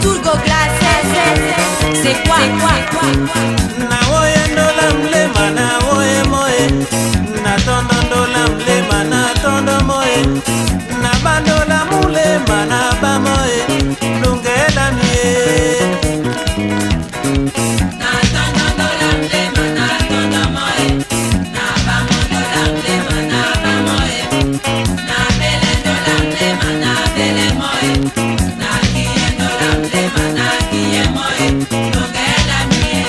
Tout go glacé, c'est quoi? Na woye ndola mlema na woye moye, na tondo ndola mlema na tondo moye, na bandola mulema na ba moye, lungela mie. Na tondo ndola mlema na tondo moye, na ba mondola mlema na ba moye, na bele ndola mlema na bele moye, na kiye ndola mlema na kiye moye, lungela mie.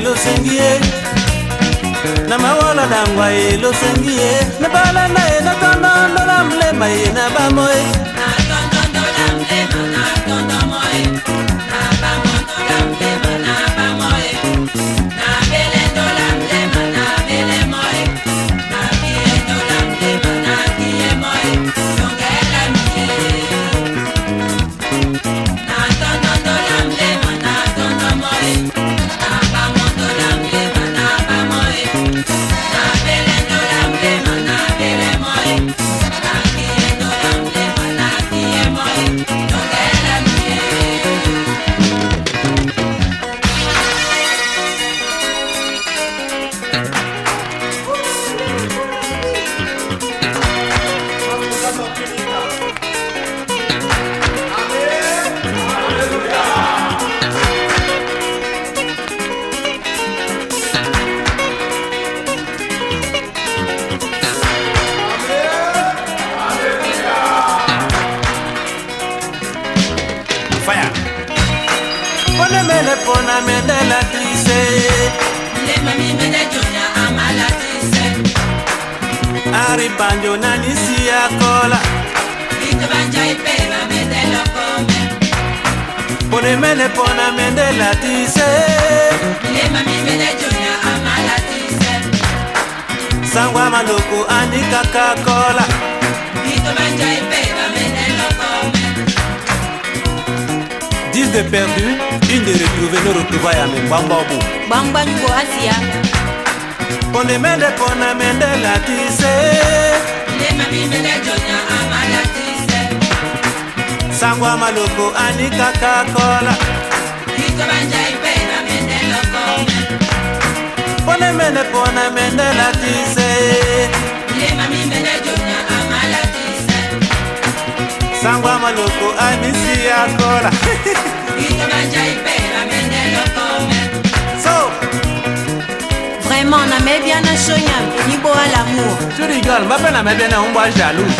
Lo sengie na mawala dangwa lo sengie na bala na na tondo ndola mlema na ba moye Na tondo ndola mlema na tondo moye, na ba mondola mlema na ba moye, na bele ndola mlema na bele moye, na kiye ndola mlema na kiye moye, lungela mie. Na tondo ndola mlema na tondo moye, na ba mondola mlema na ba moye, na bele ndola mlema na bele moye, na kiye ndola mlema na kiye moye, lungela mie. fire pone mele pona mendela tise Mlema mimi na jonya amala tise, ari banjo nani siya kola ito banja ipela medelo come. pone mele pona mendela tise Mlema mimi na jonya amala tise, sangwa maloko ani kaka kola ito banja ipela medelo come. 10 de perdu, une de retrouvé, nous retrouvons à mes bambabou. Bangba nyugo asia, Pone mende pona mendela tise mlema mimi na jonya amala tise, sangwa maloko ani kaka kola ito banja ipela medelo come. pone mende pona mendela tise Mlema mimi na jonya amala tise, sangwa maloko ani siya kola ito banja ipela medelo come. So, Vraiment, on a mis bien un show, ni beau à l'amour. tu rigoles, ma peine à me bien un bois jaloux.